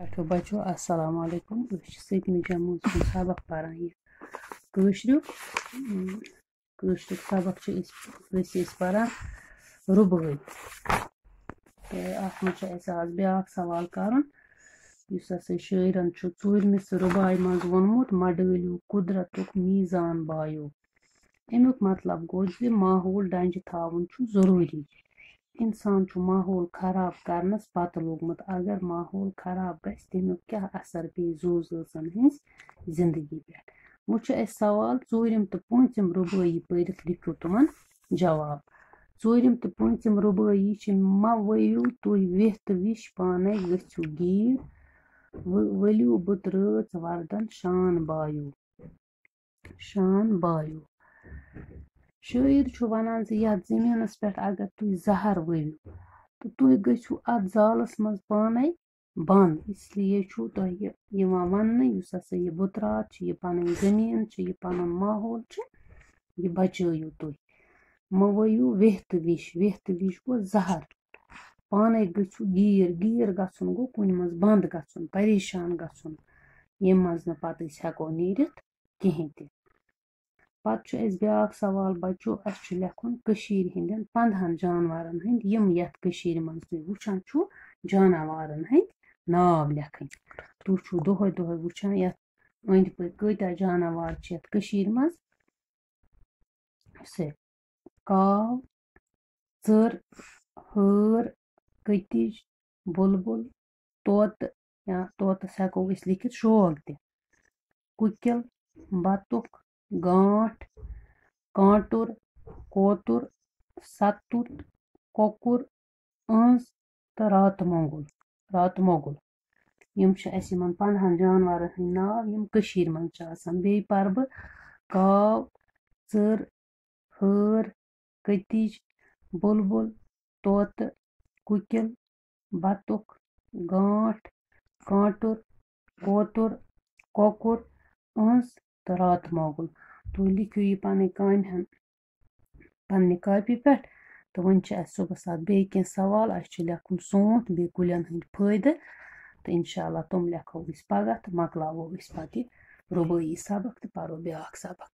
तो बच्चों अस्सलाम वालेकुम। सतमी जमूस सबक पारान यह कशरुक सबक पारान रुबई। तो अत आज ब्या सवाल कर शायरन चूरमिस रुबाई मज वोनमुत मडलियो कुदरतुक मीजान बायो। अमुक मतलब गो माहौल डंज थावन जरूरी। इंसान माहौल खराब करनस पत लोगमुत। अगर माहौल खराब गस तमुक क्या असर पे जू जन हज जिंदगी पे। वो सवाल चूरम तो पूंचम रुबाई पढ़ लिखो तुमन जवाब। चूरम तो पूंचम रुबाई मा वयू तुह वेथ विश पाने गु गीर वलियो बुत रच वर्दन शान बायो। शान बायो। शायर वनान यथ जमीनस पे अगर तुम जहर वयू तो तुम गु अत जालस मज पाने बंद। इसलिए वन यह बुतरात यह पन जमीन यह पन माहौल यह बचयू तुम। मा वयू वेथ विश गो जहर। पाने गु गीर गीर गन गो कुन मज बंद गन परेशान गन ये मज न पत हेको नीरित कहें ते। पत ब्या सवाल बच्चों लेखुन 15 जानवरन हंद यम यथ मज तुम वुचान जानवरन हंद नाव लेखन। तुम दोहे दोहे वुचान यथ अंद पक कता जानवर यथ मज से काव चर हर कतिज बुलबुल तोत या तोतस हेको लिखित शोग ते कुकिल बतुख गांठ कांटुर कोतुर सतुत कोकुर अंस तो रात मोगुल। यम 15 जानवरन हंद नाव यम मज बे पर बह काव चर हर कतिज बुलबुल तोत कुकिल बतुख गांठ कांटुर कोतुर कोकुर अंस तो रात मोगुल। तुम लिखो यह पन्ने कॉपी पे। तो वन सुबह बे सवाल लेखुन सोत बे कुलन हंद फायदे। तो इंशाल्लाह तुम लेखो पगह तो मकलावो पत रुबाई सबक तो परो ब्या सबक।